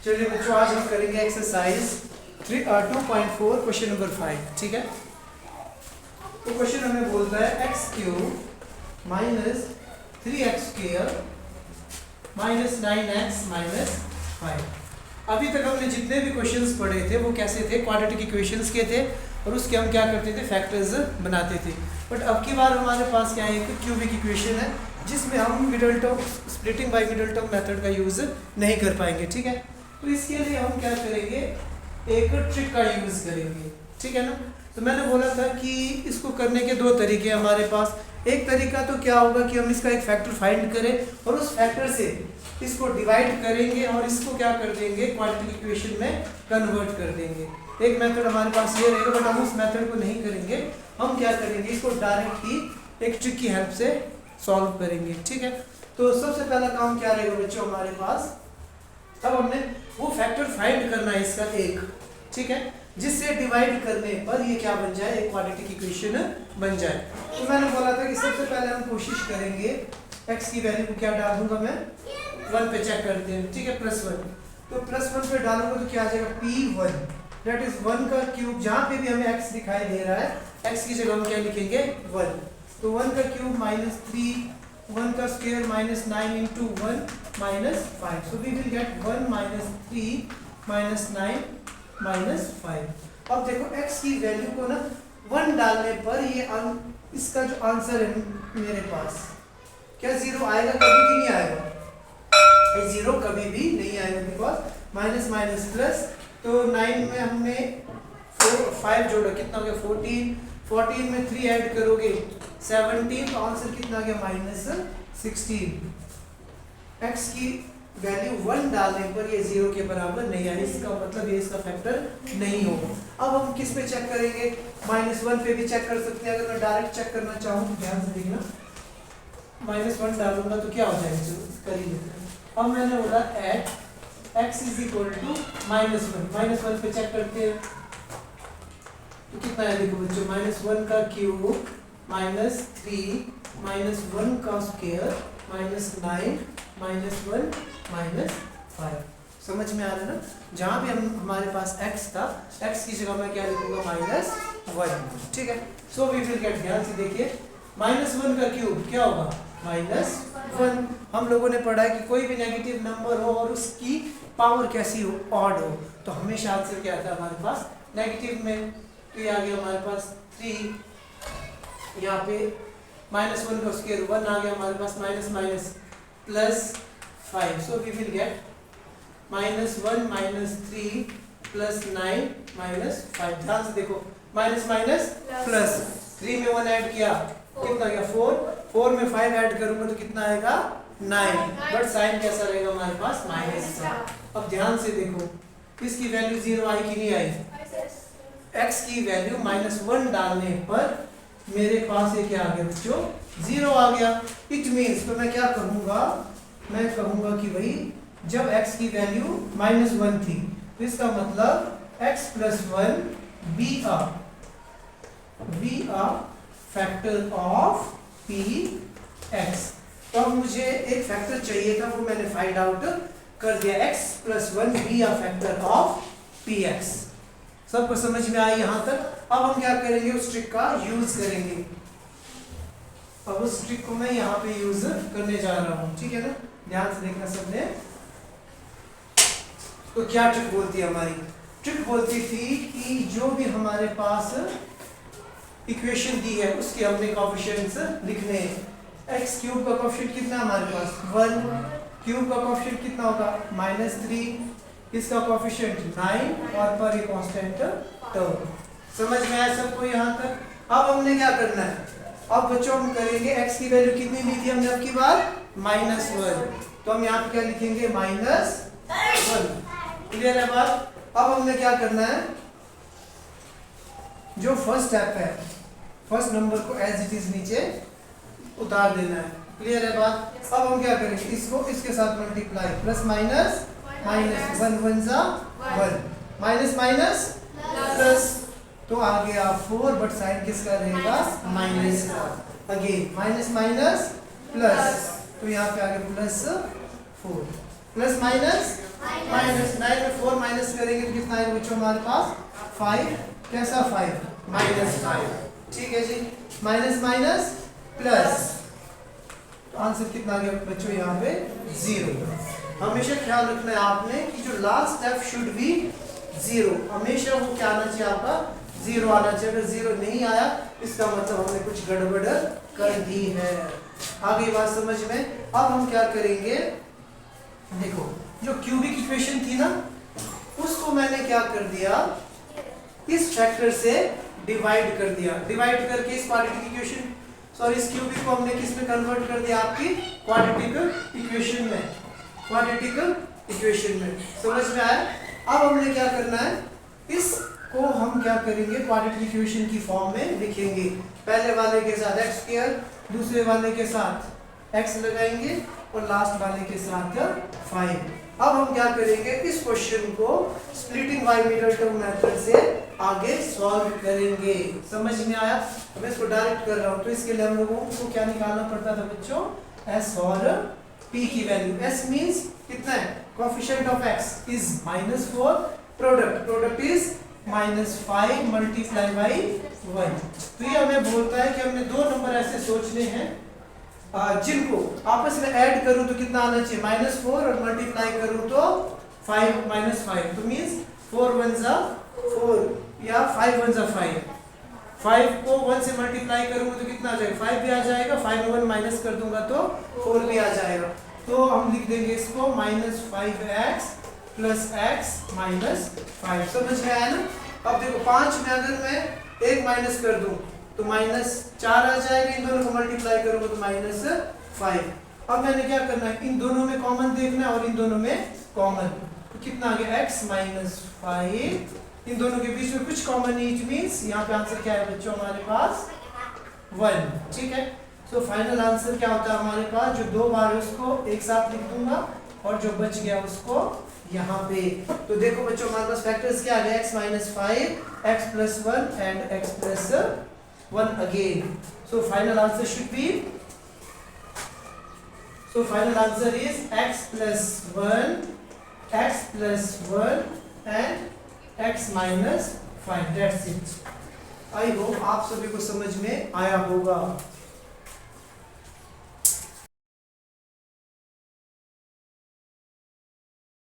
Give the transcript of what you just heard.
चलिए बच्चों, आज हम करेंगे एक्सरसाइज 2.4 क्वेश्चन नंबर 5। ठीक है, तो क्वेश्चन हमें बोलता है x cube minus 3x² minus 9x minus 5। अभी तक हमने जितने भी क्वेश्चंस पढ़े थे वो कैसे थे, क्वाड्रेटिक इक्वेशंस के थे और उसके हम क्या करते थे, फैक्टर्स बनाते थे। बट अब की बार हमारे पास क्या है, एक क्यूबिक इक्वेशन है जिसमें हम middle term splitting by middle term method का यूज़ नहीं कर पाएंगे। ठीक है, तो इसके लिए हम क्या करेंगे, एक ट्रिक का यूज़ करेंगे। ठीक है ना, तो मैंने बोला था कि इसको करने के दो तरीके हमारे पास। एक तरीका तो क्या होगा कि हम इसका एक फैक्टर फाइंड करें और उस फैक्टर से इसको डिवाइड करेंगे और इसको क्या कर देंगे, क्वाड्रेटिक इक्वेशन में कन्वर्ट कर देंगे। एक मेथड हमारे पास ये रहेगा, बट हम उस मेथड को नहीं करेंगे। हम क्या करेंगे, इसको डायरेक्ट ही एक ट्रिक की हेल्प से सॉल्व करेंगे। ठीक है, तो सबसे पहला काम क्या रहेगा बच्चों हमारे पास, अब हमने वो फैक्टर फाइंड करना है इसका एक, ठीक है, जिससे डिवाइड करने पर ये क्या बन जाए, एक क्वाड्रेटिक इक्वेशन बन जाए। तो मैंने बोला था कि सबसे पहले हम कोशिश करेंगे x की वैल्यू को क्या डाल दूंगा मैं 1 पे, चेक करते हैं। ठीक है, +1, तो +1 पे डालूंगा तो क्या आ जाएगा P1, दैट इज 1 का क्यूब। जहाँ पे भी हमें x दिखाई दे रहा है, x की जगह हम क्या लिखेंगे 1, तो 1 का क्यूब -3, 1 का square -9 into 1 -5, so we will get 1 -3 -9 -5। अब देखो x की वैल्यू को ना 1 डालने पर ये इसका जो आंसर है मेरे पास, क्या 0 आएगा कभी भी नहीं आएगा, ये 0 कभी भी नहीं आएगा, बिकॉज माइनस माइनस प्लस। तो 9 में हमने 5 जोड़ा, कितना हो गया 14, 14 में 3 ऐड करोगे 17, तो आंसर कितना आ गया -16। x की वैल्यू 1 डालने पर ये 0 के बराबर नहीं आई, इसका मतलब ये इसका फैक्टर नहीं होगा। अब हम किस पे चेक करेंगे, -1 पे भी चेक कर सकते हैं। अगर मैं डायरेक्ट चेक करना चाहूँ तो ध्यान से देखना, -1 डालूंगा तो क्या हो जाएगा, चलो कर ही लेते हैं। अब मैंने बोला at x is equal to -1 पे चेक करते हैं तो कितना है, देखो बच्चों, -1 का क्यूब -3 -1 का स्क्वायर -9 -1 -5। समझ में आ रहा है ना, जहाँ भी हम हमारे पास x था, x की जगह मैं क्या लिखूंगा -1। ठीक है, सो वी विल गेट, ध्यान से देखिए, -1 का क्यूब क्या होगा -1। हम लोगों ने पढ़ा है कि कोई भी नेगेटिव नंबर हो और उसकी पावर कैसी हो, ऑड हो, तो हमेशा आंसर क्या आता है हमारे पास नेगेटिव में। तो ये आ गया हमारे पास 3, यहाँ पे -1 का स्क्वायर 1 आ गया हमारे पास, minus +5, so we will get -1 -3 +9 -5। ध्यान से देखो, माइनस माइनस प्लस, 3 में 1 ऐड किया कितना गया 4 में 5 ऐड करूंगा तो कितना आएगा 9, बट साइन कैसा रहेगा हमारे पास माइनस का। अब ध्यान से देखो, इसकी वैल्यू 0 आई कि नहीं आई, x की वैल्यू -1 डालने पर मेरे पास ये क्या आ गया बच्चों, 0 आ गया। इट मीन्स, तो मैं क्या कहूँगा, मैं कहूँगा कि भाई जब x की वैल्यू -1 थी, तो इसका मतलब x + 1 be a factor of px। तो अब मुझे एक फैक्टर चाहिए था, वो मैंने फाइंड आउट कर दिया, x + 1 be a factor of px। सबको समझ में आई यहाँ तक। अब हम क्या करेंगे, उस ट्रिक का यूज करेंगे। अब उस ट्रिक को मैं यहाँ पे यूज करने जा रहा हूँ। ठीक है ना, ध्यान से देखना सबने। तो क्या ट्रिक बोलती है हमारी, ट्रिक बोलती थी कि जो भी हमारे पास इक्वेशन दी है उसके हमने कोएफिशिएंट्स लिखने हैं। x क्यूब का कोएफिशिएंट कितना हमारे पास 1, क्यूब का कोएफिशिएंट कितना होगा -3, इसका कोएफिशिएंट 9 और पर ये कांस्टेंट टर्म। समझ में आया सबको यहाँ तक। अब हमने क्या करना है, अब बच्चों हम करेंगे, x की वैल्यू कितनी ली थी हमने अब की बार -1, तो हम यहाँ पे क्या लिखेंगे -1। क्लियर है बात। अब हमने क्या करना है, जो फर्स्ट स्टेप है, फर्स्ट नंबर को एज इट इज नीचे उतार देना है। क्लियर है बात। अब हम क्या करेंगे, इसको इसके साथ मल्टीप्लाई, प्लस माइनस माइनस, 1 1 जा 1, माइनस माइनस प्लस, तो आ गया 4, बट साइन किसका रहेगा माइनस का। अगेन माइनस माइनस प्लस, तो यहाँ पे आ गया +4। प्लस माइनस माइनस 9 में 4 माइनस करेंगे तो कितना आएगा बच्चों हमारे पास 5। कैसा 5 -5, ठीक है जी। माइनस माइनस प्लस, तो आंसर कितना आ गया बच्चों यहाँ पे 0। हमेशा ख्याल रखना है आपने कि जो लास्ट स्टेप शुड बी 0, हमेशा वो क्या आना चाहिए आपका 0 आना चाहिए। अगर 0 नहीं आया इसका मतलब हमने कुछ गड़बड़ कर दी है। आ गई बात समझ में। अब हम क्या करेंगे, देखो जो क्यूबिक इक्वेशन थी ना उसको मैंने क्या कर दिया, इस फैक्टर से डिवाइड कर दिया। डिवाइड करके इस क्वाड्रेटिक इक्वेशन इस क्यूबिक को हमने किस में कन्वर्ट कर दिया, आपकी क्वाड्रेटिक इक्वेशन में। क्वाड्रेटिक इक्वेशन में समझ में आया। अब हमने क्या करना है, इसको हम क्या करेंगे क्वाड्रेटिक इक्वेशन की फॉर्म में लिखेंगे। पहले वाले के साथ x स्क्वायर, दूसरे वाले के साथ x लगाएंगे और लास्ट वाले के साथ 5। अब हम क्या करेंगे, इस क्वेश्चन को splitting by middle term method से आगे सॉल्व करेंगे। समझ में आया। मैं इसको डायरेक्ट कर रहा हूँ, तो इसके लिए हम लोगों को क्या निकालना पड़ता था बच्चों, s और p की वैल्यू। s मींस कितना है, coefficient of x is -4, product is -5 multiply by 1। तो ये हमें बोलता है कि हमने दो नंबर ऐसे सोचने हैं जिनको आपस में ऐड करूं तो कितना आना चाहिए, -4, और मल्टीप्लाई करूं तो 5 -5, तो मींस 4 1 जा 4 या 5 1 जा 5। 5 को 1 से मल्टीप्लाई करूंगा तो कितना आ जाएगा, 5 भी आ जाएगा, 5 में 1 माइनस कर दूंगा तो 4 भी आ जाएगा। तो हम लिख देंगे इसको -5x प्लस x -5। समझ में आया ना। अब देखो 5 में अगर मैं 1 माइनस कर दूं तो -4 आ जाएगा, इन दोनों को मल्टीप्लाई करूंगा तो -5। अब मैंने क्या करना है, इन दोनों में कॉमन देखना है और इन दोनों में कॉमन, तो कितना आ गया x -5। इन दोनों के बीच में कुछ कॉमन नहीं, इट मींस यहाँ पे आंसर क्या है बच्चों हमारे पास 1। ठीक है। सो फाइनल आंसर क्या होता है हमारे पास, जो 2 बार है उसको एक साथ लिख दूंगा और जो बच गया उसको यहाँ पे। तो देखो बच्चों हमारे पास फैक्टर्स क्या आ गया, x -5, x + 1 and x + 1 again. So final answer should be, so final answer is x + 1, x + 1 and x - 5। That's it। I hope आप सभी को समझ में आया होगा।